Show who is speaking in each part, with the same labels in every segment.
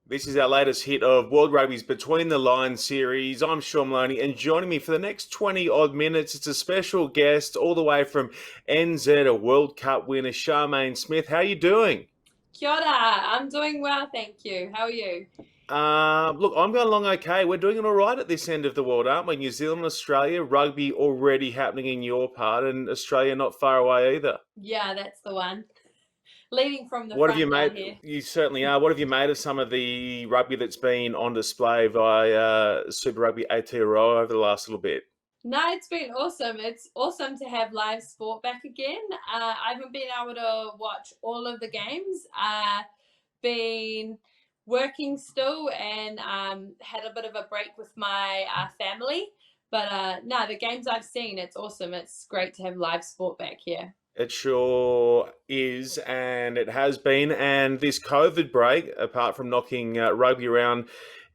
Speaker 1: This is our latest hit of World Rugby's Between the Lines series. I'm Sean Maloney, and joining me for the next 20 odd minutes, it's a special guest all the way from NZ, a World Cup winner, Charmaine Smith. How are you doing?
Speaker 2: Kia ora. I'm doing well, thank you. How are you?
Speaker 1: Look, I'm going along okay. We're doing it all right at this end of the world, aren't we? New Zealand, Australia, rugby already happening in your part, and Australia not far away either.
Speaker 2: Yeah, that's the one. Leading from the
Speaker 1: What have you
Speaker 2: front down
Speaker 1: made?
Speaker 2: here.
Speaker 1: You certainly are. What have you made of some of the rugby that's been on display via Super Rugby Aotearoa over the last little bit?
Speaker 2: No, it's been awesome. It's awesome to have live sport back again. I haven't been able to watch all of the games. Been working still and had a bit of a break with my family. But no, the games I've seen, it's awesome. It's great to have live sport back here.
Speaker 1: It sure is, and it has been. And this COVID break, apart from knocking rugby around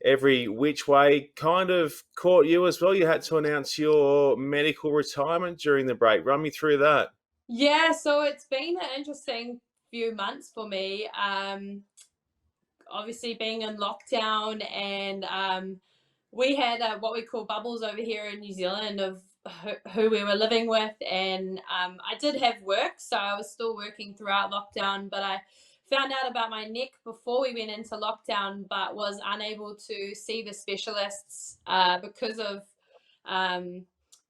Speaker 1: every which way, kind of caught you as well. You had to announce your medical retirement during the break. Run me through that.
Speaker 2: Yeah, so it's been an interesting few months for me. Obviously being in lockdown and we had what we call bubbles over here in New Zealand of who we were living with, and I did have work, so I was still working throughout lockdown, but I found out about my neck before we went into lockdown but was unable to see the specialists because of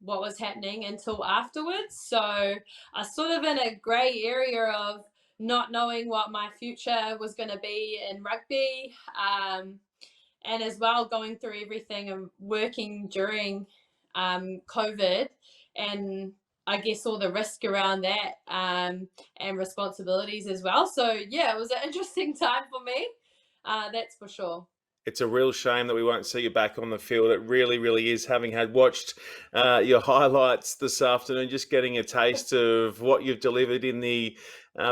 Speaker 2: what was happening until afterwards. So I was sort of in a grey area of not knowing what my future was going to be in rugby, and as well going through everything and working during COVID, and I guess all the risk around that, and responsibilities as well. So yeah, it was an interesting time for me, that's for sure.
Speaker 1: It's a real shame that we won't see you back on the field. It really, really is. Having had watched your highlights this afternoon, just getting a taste of what you've delivered in the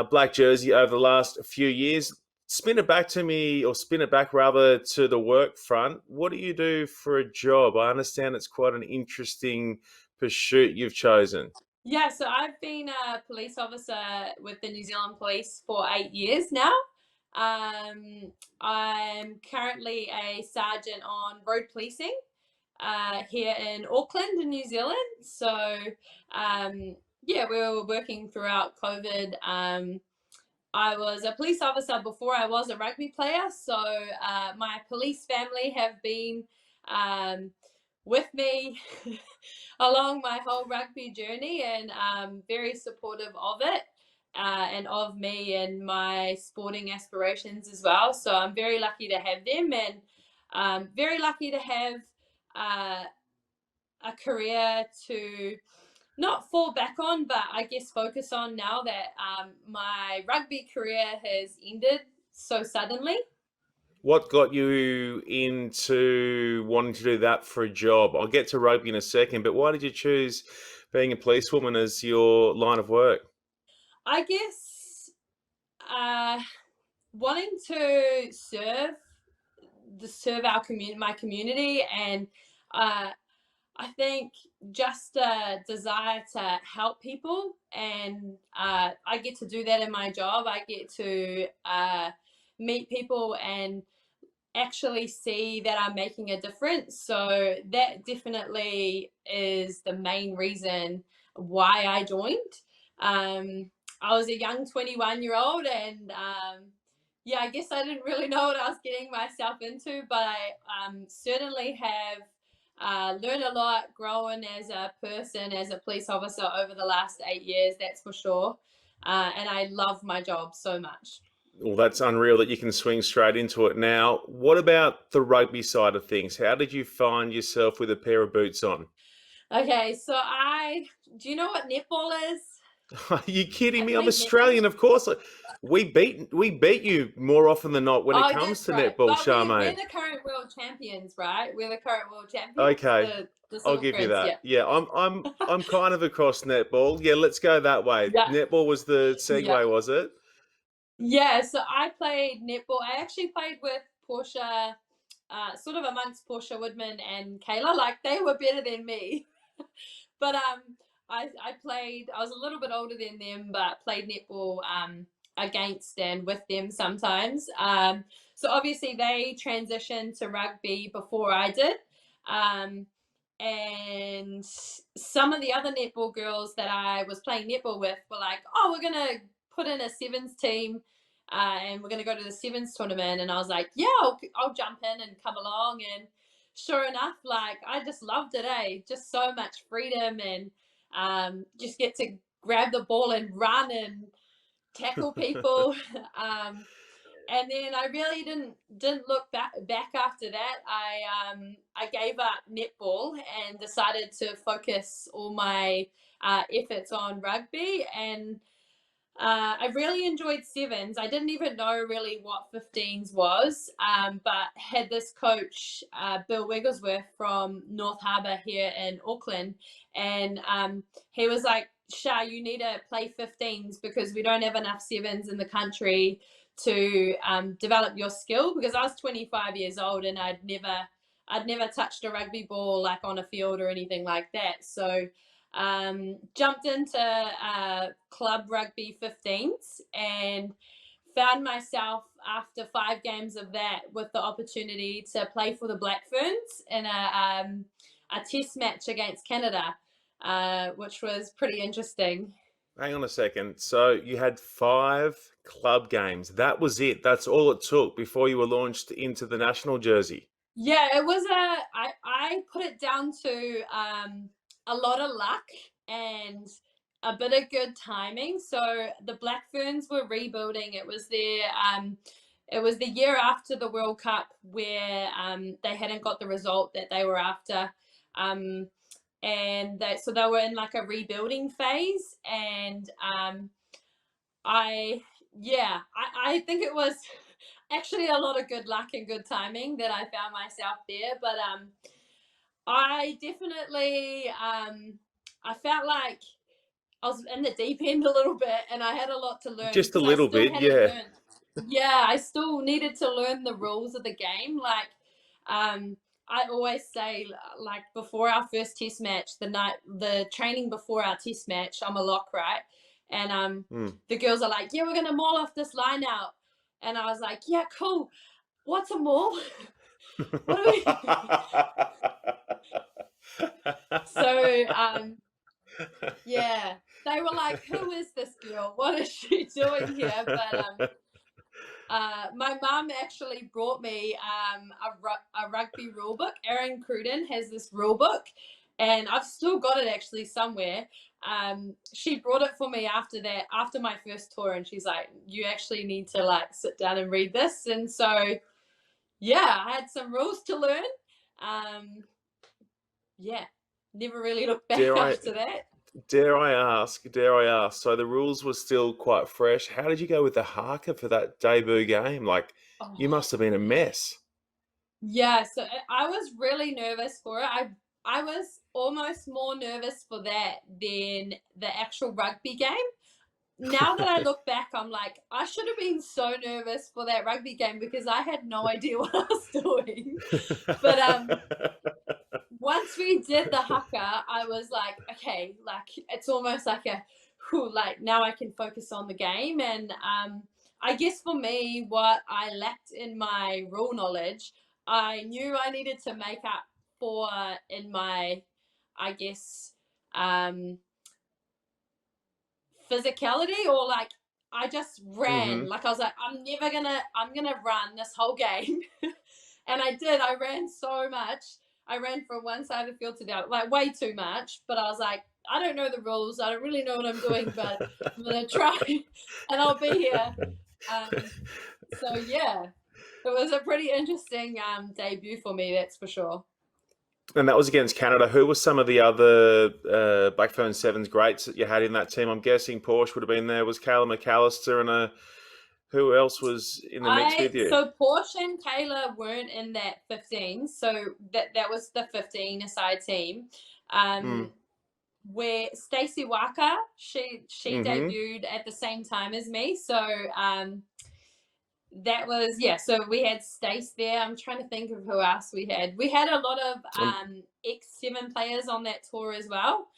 Speaker 1: black jersey over the last few years. Spin it back to me, or spin it back rather to the work front. What do you do for a job? I understand it's quite an interesting pursuit you've chosen.
Speaker 2: Yeah, so I've been a police officer with the New Zealand Police for 8 years now. I'm currently a sergeant on road policing here in Auckland, in New Zealand. So, yeah, we were working throughout COVID. I was a police officer before I was a rugby player. So, my police family have been um, with me along my whole rugby journey, and very supportive of it, and of me and my sporting aspirations as well. So I'm very lucky to have them, and very lucky to have uh, a career to not fall back on, but I guess focus on now that my rugby career has ended so suddenly.
Speaker 1: What got you into wanting to do that for a job? I'll get to rugby in a second, but why did you choose being a policewoman as your line of work?
Speaker 2: I guess uh, wanting to serve our community, my community, and uh, I think just a desire to help people, and I get to do that in my job. I get to meet people and actually see that I'm making a difference. So that definitely is the main reason why I joined. I was a young 21-year-old, and yeah, I guess I didn't really know what I was getting myself into, but I certainly have learned a lot growing as a person, as a police officer over the last 8 years, that's for sure. And I love my job so much.
Speaker 1: Well, that's unreal that you can swing straight into it now. What about the rugby side of things? How did you find yourself with a pair of boots on?
Speaker 2: Okay, so do you know what netball is?
Speaker 1: Are you kidding
Speaker 2: I
Speaker 1: me? I'm
Speaker 2: played netball.
Speaker 1: Australian, of course. We beat you more often than not when it
Speaker 2: Oh,
Speaker 1: comes
Speaker 2: that's
Speaker 1: to
Speaker 2: right.
Speaker 1: netball,
Speaker 2: But we're
Speaker 1: Charmaine.
Speaker 2: the current world champions, right? We're the current world champions.
Speaker 1: Okay,
Speaker 2: The
Speaker 1: I'll
Speaker 2: Silver
Speaker 1: give you
Speaker 2: Ferns,
Speaker 1: that.
Speaker 2: yeah.
Speaker 1: Yeah, I'm kind of across netball. Yeah, let's go that way.
Speaker 2: Yeah,
Speaker 1: Netball was the
Speaker 2: yeah.
Speaker 1: segue, was it?
Speaker 2: Yeah, so I played netball. I actually played with Portia, sort of amongst Portia Woodman and Kayla. Like they were better than me. But I played. I was a little bit older than them, but played netball against and with them sometimes. So obviously they transitioned to rugby before I did. And some of the other netball girls that I was playing netball with were like, oh, we're going to put in a sevens team and we're going to go to the sevens tournament. And I was like, yeah, I'll jump in and come along. And sure enough, like, I just loved it, just so much freedom, and just get to grab the ball and run and tackle people. And then I really didn't look back after that. I gave up netball and decided to focus all my efforts on rugby, and I really enjoyed sevens. I didn't even know really what 15s was, but had this coach, Bill Wigglesworth from North Harbour here in Auckland, and he was like, Shah, you need to play 15s because we don't have enough sevens in the country to develop your skill, because I was 25 years old and I'd never touched a rugby ball like on a field or anything like that. So jumped into club rugby 15s and found myself after 5 games of that with the opportunity to play for the Black Ferns in a test match against Canada, which was pretty interesting.
Speaker 1: Hang on a second. So you had 5 club games. That was it. That's all it took before you were launched into the national jersey.
Speaker 2: Yeah, it was I put it down to a lot of luck and a bit of good timing. So the Black Ferns were rebuilding. It was the year after the World Cup where they hadn't got the result that they were after. So they were in like a rebuilding phase, and I think it was actually a lot of good luck and good timing that I found myself there. But I definitely I felt like I was in the deep end a little bit, and I had a lot to learn.
Speaker 1: Just a
Speaker 2: because
Speaker 1: little bit, yeah.
Speaker 2: Yeah, I still needed to learn the rules of the game. Like, I always say, like, before our first test match, the training before our test match, I'm a lock, right? And the girls are like, yeah, we're gonna maul off this line out, and I was like, yeah, cool. What's a maul? What do we? So yeah, they were like, who is this girl? What is she doing here? But my mum actually brought me a rugby rule book. Erin Cruden has this rule book, and I've still got it actually somewhere. She brought it for me after my first tour, and she's like, you actually need to like sit down and read this. And so yeah, I had some rules to learn. Yeah, never really looked back after that.
Speaker 1: Dare I ask, so the rules were still quite fresh. How did you go with the haka for that debut game? Like, you must have been a mess.
Speaker 2: Yeah, so I was really nervous for it. I was almost more nervous for that than the actual rugby game. Now that I look back, I'm like, I should have been so nervous for that rugby game because I had no idea what I was doing. But once we did the haka, I was like, okay, like it's almost like like now I can focus on the game. And I guess for me, what I lacked in my rule knowledge, I knew I needed to make up for in my, I guess, physicality, or like I just ran. Like I was like, I'm gonna run this whole game. And I did. I ran so much. I ran from one side of the field to the other, like way too much. But I was like, I don't know the rules. I don't really know what I'm doing, but I'm gonna try, and I'll be here. So yeah, it was a pretty interesting debut for me, that's for sure.
Speaker 1: And that was against Canada. Who were some of the other Black Ferns Sevens greats that you had in that team? I'm guessing Porsche would have been there. Was Kayla McAllister and who else was in the mix with you?
Speaker 2: So Porsche and Kayla weren't in that 15. So that was the 15-a-side team. Where Stacey Waka, she debuted at the same time as me. So that was, yeah, so we had Stace there. I'm trying to think of who else we had. We had a lot of ex-7 players on that tour as well,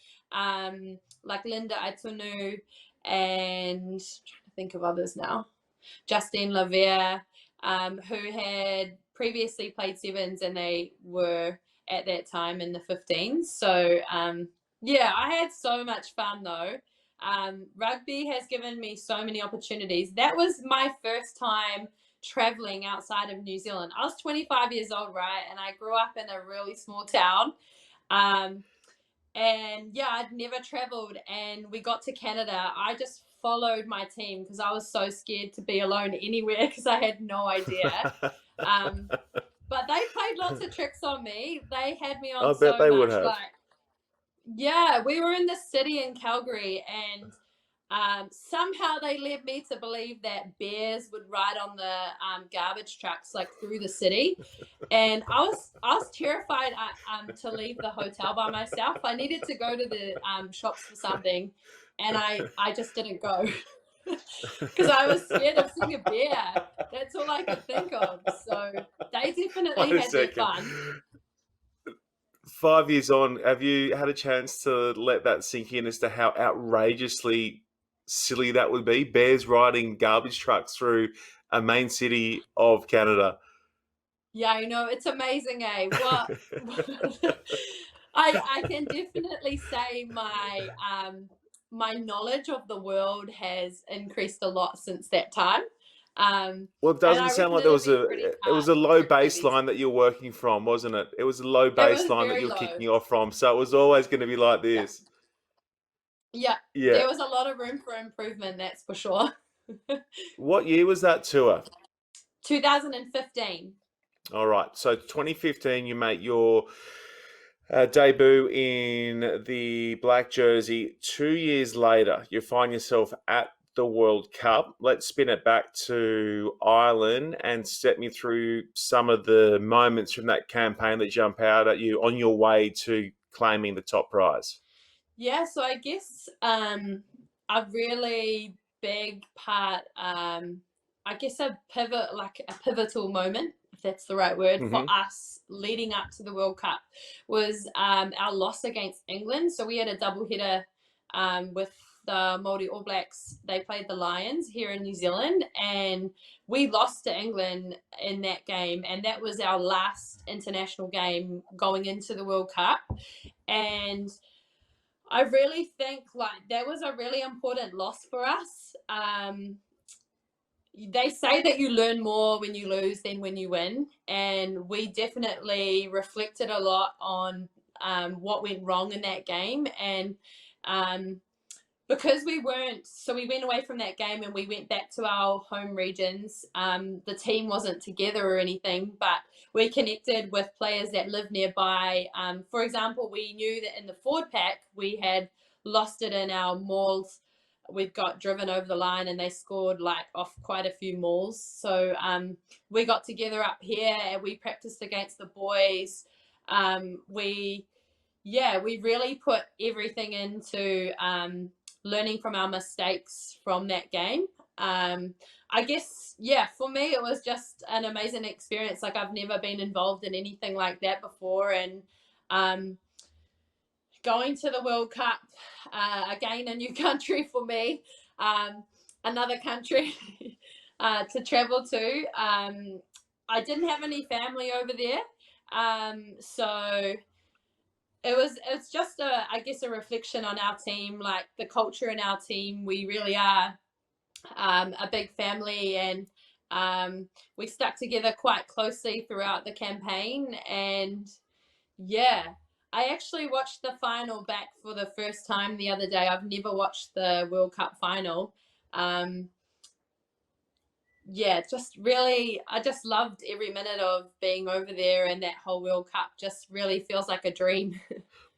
Speaker 2: like Linda Aitunu, and I'm trying to think of others now. Justine Lavere. who had previously played sevens, and they were at that time in the 15s. So yeah, I had so much fun though. Rugby has given me so many opportunities. That was my first time traveling outside of New Zealand. I was 25 years old, right? And I grew up in a really small town. Um, and yeah, I'd never traveled, and we got to Canada. I just followed my team because I was so scared to be alone anywhere because I had no idea. Um, but they played lots of tricks on me. They had me
Speaker 1: I
Speaker 2: on
Speaker 1: bet
Speaker 2: so
Speaker 1: they would
Speaker 2: much.
Speaker 1: have.
Speaker 2: Like, yeah, we were in the city in Calgary, and somehow they led me to believe that bears would ride on the garbage trucks like through the city, and I was terrified to leave the hotel by myself. I needed to go to the shops for something, and I just didn't go because I was scared of seeing a bear. That's all I could think of. So they definitely
Speaker 1: Wait a
Speaker 2: had their
Speaker 1: second.
Speaker 2: fun.
Speaker 1: 5 years on, have you had a chance to let that sink in as to how outrageously silly that would be? Bears riding garbage trucks through a main city of Canada.
Speaker 2: Yeah, I know, it's amazing, eh? What I can definitely say my knowledge of the world has increased a lot since that time.
Speaker 1: Well, it
Speaker 2: And
Speaker 1: doesn't
Speaker 2: I
Speaker 1: sound
Speaker 2: reckon
Speaker 1: like there
Speaker 2: it'll
Speaker 1: was
Speaker 2: be
Speaker 1: a
Speaker 2: pretty
Speaker 1: it was
Speaker 2: hard
Speaker 1: a low
Speaker 2: for newbies.
Speaker 1: baseline that you're working from, wasn't it? It was a low
Speaker 2: It was
Speaker 1: baseline that
Speaker 2: very
Speaker 1: you're
Speaker 2: low.
Speaker 1: kicking off from, so it was always going to be like
Speaker 2: Yeah.
Speaker 1: this.
Speaker 2: Yeah.
Speaker 1: Yeah.
Speaker 2: There was a lot of room for improvement, that's for sure.
Speaker 1: What year was that tour?
Speaker 2: 2015.
Speaker 1: All right. So 2015, you make your debut in the black jersey. 2 years later, you find yourself at the World Cup. Let's spin it back to Ireland and step me through some of the moments from that campaign that jump out at you on your way to claiming the top prize.
Speaker 2: Yeah, so I guess a really big part, I guess a pivot, like a pivotal moment, if that's the right word, for
Speaker 1: Mm-hmm.
Speaker 2: us leading up to the World Cup was our loss against England. So we had a double header with the Māori All Blacks. They played the Lions here in New Zealand, and we lost to England in that game. And that was our last international game going into the World Cup. And I really think like that was a really important loss for us. They say that you learn more when you lose than when you win, and we definitely reflected a lot on what went wrong in that game. And um, because we weren't, so we went away from that game and we went back to our home regions. The team wasn't together or anything, but we connected with players that live nearby. For example, we knew that in the forward pack we had lost it in our mauls. We'd got driven over the line and they scored like off quite a few mauls. So we got together up here and we practiced against the boys. We really put everything into learning from our mistakes from that game. I guess, yeah, for me, it was just an amazing experience. Like, I've never been involved in anything like that before. And going to the World Cup, again, a new country for me, another country to travel to. I didn't have any family over there. So it's just I guess a reflection on our team, like the culture in our team. We really are a big family, and we stuck together quite closely throughout the campaign. And yeah, I actually watched the final back for the first time the other day. I've never watched the World Cup final. Yeah, just really, I just loved every minute of being over there, and that whole World Cup just really feels like a dream.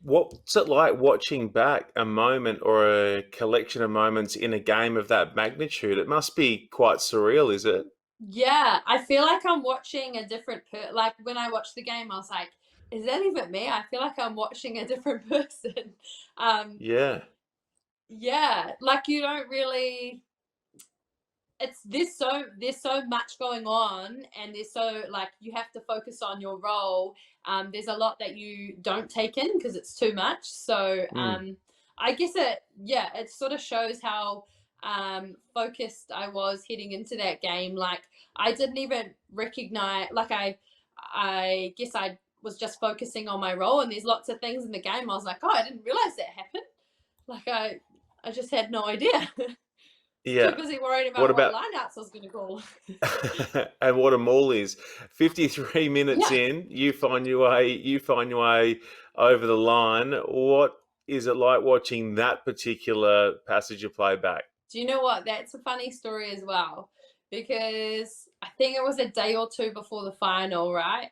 Speaker 1: What's it like watching back a moment or a collection of moments in a game of that magnitude? It must be quite surreal, is it?
Speaker 2: Yeah, I feel like I'm watching a different like when I watched the game, I was like, is that even me? I feel like I'm watching a different person. Um,
Speaker 1: Yeah.
Speaker 2: yeah, like you don't really, it's there's so much going on, and there's so like you have to focus on your role. There's a lot that you don't take in because it's too much. So
Speaker 1: Mm.
Speaker 2: I guess it sort of shows how focused I was heading into that game. Like, I didn't even recognize, like, I guess I was just focusing on my role, and there's lots of things in the game I was like, oh, I didn't realize that happened. Like, I just had no idea. Too
Speaker 1: Yeah.
Speaker 2: busy worrying
Speaker 1: What
Speaker 2: about what
Speaker 1: about
Speaker 2: lineouts I was going to call.
Speaker 1: and what a maul is? 53 minutes
Speaker 2: Yeah.
Speaker 1: in, you find your way over the line. What is it like watching that particular passage of play back?
Speaker 2: Do you know what? That's a funny story as well, because I think it was a day or two before the final, right?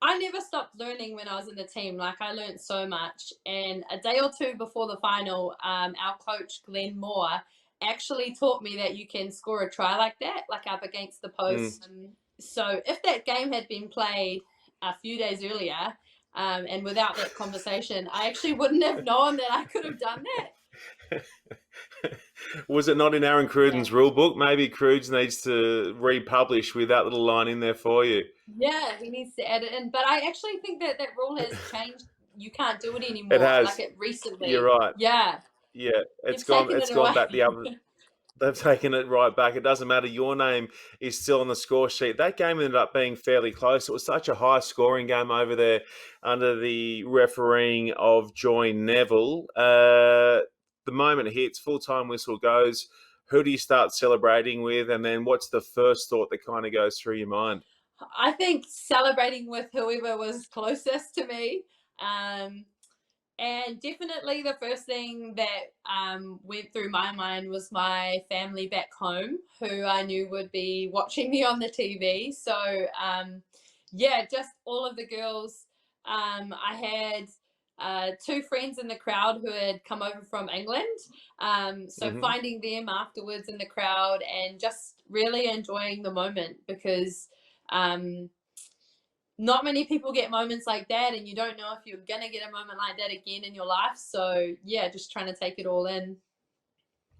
Speaker 2: I never stopped learning when I was in the team. Like, I learned so much. And a day or two before the final, our coach, Glenn Moore, actually taught me that you can score a try like that, like up against the
Speaker 1: Mm.
Speaker 2: post. So if that game had been played a few days earlier, and without that conversation, I actually wouldn't have known that I could have done that.
Speaker 1: Was it not in Aaron
Speaker 2: Yeah.
Speaker 1: Cruden's rule book? Maybe Crudes needs to republish with that little line in there for you.
Speaker 2: Yeah, he needs to add it in. But I actually think that that rule has changed. You can't do it
Speaker 1: It
Speaker 2: anymore, like
Speaker 1: has.
Speaker 2: it
Speaker 1: You're
Speaker 2: recently.
Speaker 1: right.
Speaker 2: Yeah,
Speaker 1: Yeah, it's
Speaker 2: they've
Speaker 1: gone.
Speaker 2: taken
Speaker 1: It's
Speaker 2: it
Speaker 1: gone
Speaker 2: away.
Speaker 1: back the other. They've taken it right back. It doesn't matter. Your name is still on the score sheet. That game ended up being fairly close. It was such a high scoring game over there under the refereeing of Joy Neville. The moment hits, full time whistle goes. Who do you start celebrating with? And then what's the first thought that kind of goes through your mind?
Speaker 2: I think celebrating with whoever was closest to me. Um, And definitely the first thing that went through my mind was my family back home, who I knew would be watching me on the TV. So, yeah, just all of the girls. I had two friends in the crowd who had come over from England. So
Speaker 1: Hmm.
Speaker 2: finding them afterwards in the crowd and just really enjoying the moment, because um, not many people get moments like that, and you don't know if you're gonna get a moment like that again in your life. So yeah, just trying to take it all in.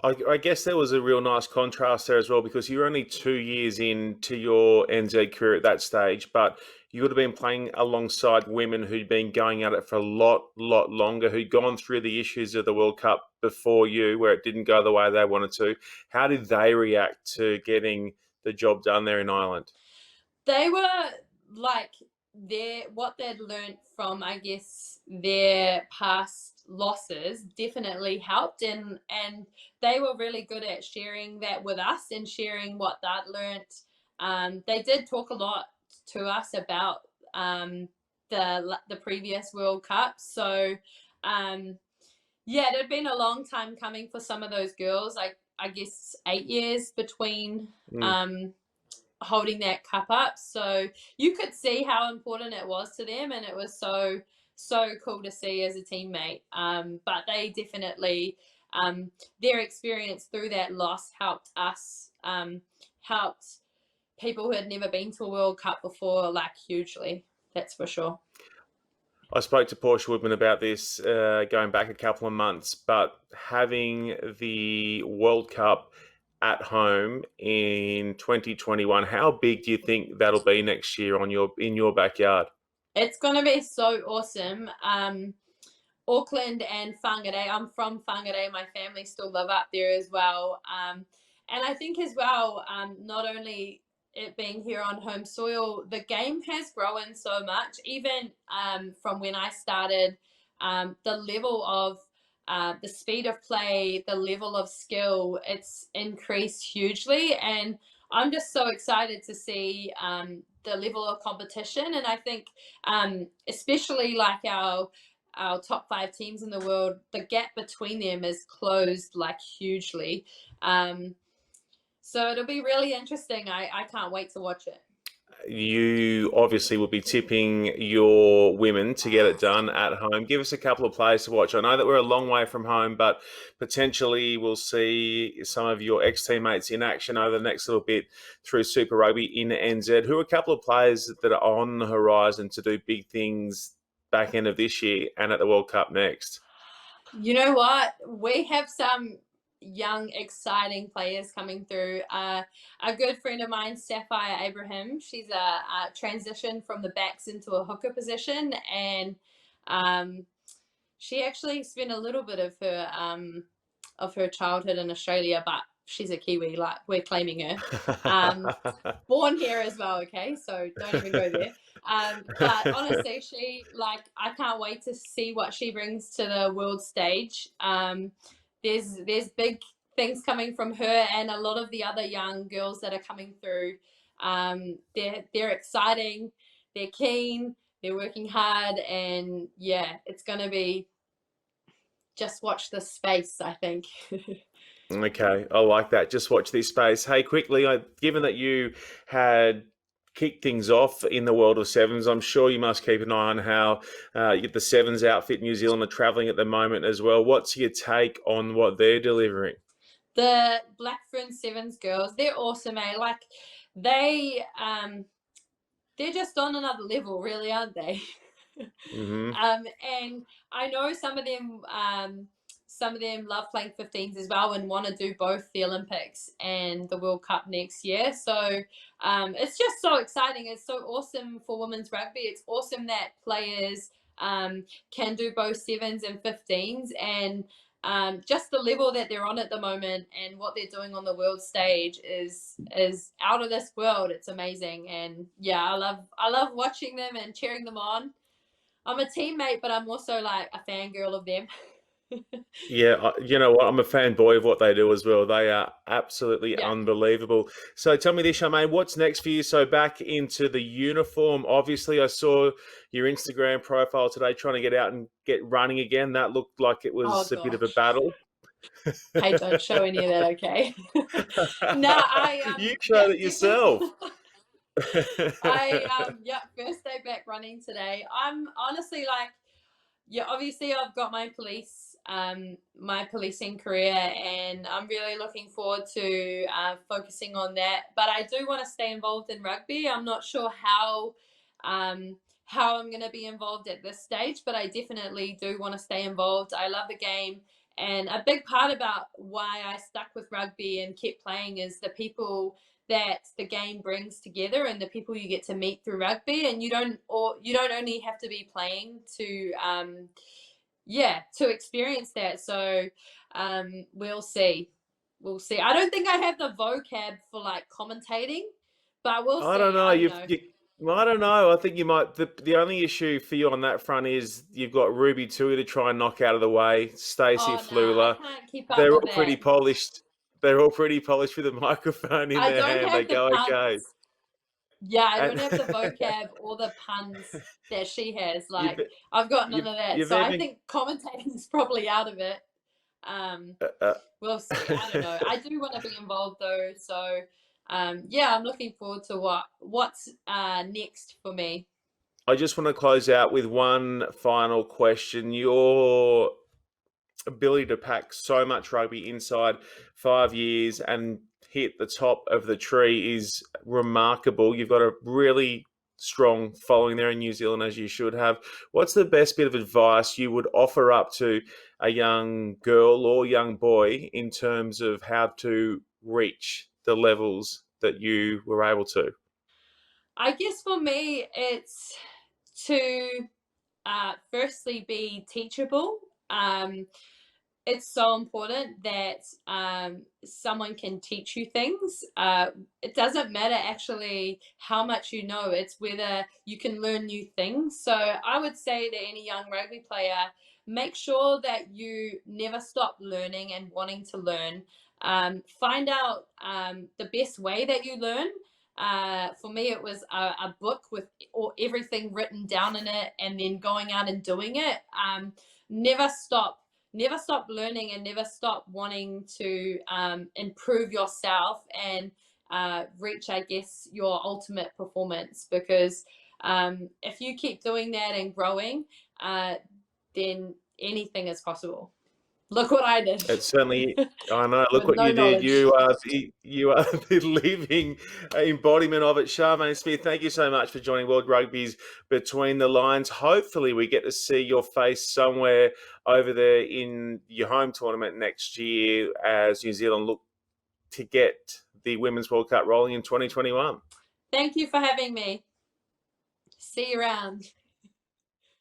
Speaker 1: I guess there was a real nice contrast there as well, because you're only 2 years into your NZ career at that stage, but you would have been playing alongside women who'd been going at it for a lot longer, who'd gone through the issues of the World Cup before you, where it didn't go the way they wanted to. How did they react to getting the job done there in Ireland?
Speaker 2: They were like, their what they'd learned from, I guess, their past losses definitely helped, and they were really good at sharing that with us and sharing what they'd learned. They did talk a lot to us about the previous World Cup. So um, yeah, it had been a long time coming for some of those girls. Like, I guess 8 years between
Speaker 1: Mm.
Speaker 2: um, holding that cup up. So you could see how important it was to them, and it was so cool to see as a teammate. But they definitely, their experience through that loss helped us, helped people who had never been to a World Cup before, like, hugely. That's for sure.
Speaker 1: I spoke to Portia Woodman about this going back a couple of months, but having the World Cup at home in 2021, how big do you think that'll be next year on your in your backyard?
Speaker 2: It's gonna be so awesome. Auckland and Whangarei. I'm from Whangarei. My family still live up there as well. And I think as well, not only it being here on home soil, the game has grown so much. Even from when I started, the level of the speed of play, the level of skill, it's increased hugely. And I'm just so excited to see the level of competition. And I think, especially like our top five teams in the world, the gap between them is closed like hugely. Um, so it'll be really interesting. I can't wait to watch it.
Speaker 1: You obviously will be tipping your women to get it done at home. Give us a couple of players to watch. I know that we're a long way from home, but potentially we'll see some of your ex-teammates in action over the next little bit through Super Rugby in NZ. Who are a couple of players that are on the horizon to do big things back end of this year and at the World Cup next?
Speaker 2: You know what? We have some young, exciting players coming through. A good friend of mine, Sapphire Abraham, she's a transition from the backs into a hooker position, and she actually spent a little bit of her of her childhood in Australia, but she's a Kiwi, like we're claiming her. Born here as well, okay? So don't even go there. But honestly, I can't wait to see what she brings to the world stage. There's big things coming from her and a lot of the other young girls that are coming through. They're exciting, they're keen, they're working hard, and yeah, it's gonna be just watch this space, I think.
Speaker 1: Okay, I like that. Just watch this space. Hey, quickly, given that you had kicked things off in the world of sevens, I'm sure you must keep an eye on how the sevens outfit New Zealand are travelling at the moment as well. What's your take on what they're delivering?
Speaker 2: The Black Ferns Sevens girls, they're awesome, eh? Like they're just on another level, really, aren't they?
Speaker 1: Mm-hmm.
Speaker 2: And I know some of them love playing 15s as well and want to do both the Olympics and the World Cup next year. So it's just so exciting. It's so awesome for women's rugby. It's awesome that players can do both sevens and 15s, and just the level that they're on at the moment and what they're doing on the world stage is out of this world. It's amazing, and yeah, I love watching them and cheering them on. I'm a teammate, but I'm also like a fangirl of them.
Speaker 1: Yeah, you know what? I'm a fanboy of what they do as well. They are absolutely
Speaker 2: Yeah.
Speaker 1: unbelievable. So tell me this, Charmaine, what's next for you? So back into the uniform. Obviously, I saw your Instagram profile today trying to get out and get running again. That looked like it
Speaker 2: Oh
Speaker 1: was a bit of a
Speaker 2: gosh.
Speaker 1: battle.
Speaker 2: Hey, don't show any of that, okay? No,
Speaker 1: You
Speaker 2: yeah,
Speaker 1: showed it
Speaker 2: definitely.
Speaker 1: yourself.
Speaker 2: Yeah, first day back running today. I'm honestly like, yeah, obviously I've got my policing career, and I'm really looking forward to focusing on that. But I do want to stay involved in rugby. I'm not sure how I'm going to be involved at this stage, but I definitely do want to stay involved. I love the game, and a big part about why I stuck with rugby and kept playing is the people that the game brings together and the people you get to meet through rugby. And you don't only have to be playing to to experience that. So we'll see. I don't think I have the vocab for like commentating, but we'll
Speaker 1: I don't
Speaker 2: see.
Speaker 1: know.
Speaker 2: I don't know.
Speaker 1: Well, I don't know. I think you might. The only issue for you on that front is you've got Ruby Tui to try and knock out of the way. Stacey
Speaker 2: Oh no, I
Speaker 1: Flula.
Speaker 2: can't keep up
Speaker 1: They're
Speaker 2: with
Speaker 1: all
Speaker 2: that.
Speaker 1: pretty polished. They're all pretty polished with a microphone in
Speaker 2: I
Speaker 1: their
Speaker 2: don't
Speaker 1: hand. They
Speaker 2: have the
Speaker 1: go okay.
Speaker 2: puns. Yeah, I don't
Speaker 1: And
Speaker 2: have the vocab or the puns that she has.
Speaker 1: you've
Speaker 2: Like, I've got none
Speaker 1: you've
Speaker 2: of that.
Speaker 1: you've
Speaker 2: So I
Speaker 1: even
Speaker 2: think commentating's probably out of it. Um,
Speaker 1: uh,
Speaker 2: we'll see. I don't know. I do want to be involved though. So yeah, I'm looking forward to what's next for me.
Speaker 1: I just want to close out with one final question. Your ability to pack so much rugby inside 5 years and hit the top of the tree is remarkable. You've got a really strong following there in New Zealand, as you should have. What's the best bit of advice you would offer up to a young girl or young boy in terms of how to reach the levels that you were able to?
Speaker 2: I guess for me, it's to firstly be teachable. It's so important that someone can teach you things. It doesn't matter actually how much you know, it's whether you can learn new things. So I would say to any young rugby player, make sure that you never stop learning and wanting to learn. Find out the best way that you learn. For me, it was a book with everything written down in it and then going out and doing it. Never stop learning and never stop wanting to improve yourself and reach, I guess, your ultimate performance. Because if you keep doing that and growing, then anything is possible. Look what I did.
Speaker 1: It's certainly, I know. Look
Speaker 2: With
Speaker 1: what
Speaker 2: no
Speaker 1: you did.
Speaker 2: knowledge.
Speaker 1: You are the living embodiment of it. Charmaine Smith, thank you so much for joining World Rugby's Between the Lines. Hopefully, we get to see your face somewhere over there in your home tournament next year as New Zealand look to get the Women's World Cup rolling in 2021.
Speaker 2: Thank you for having me. See you around.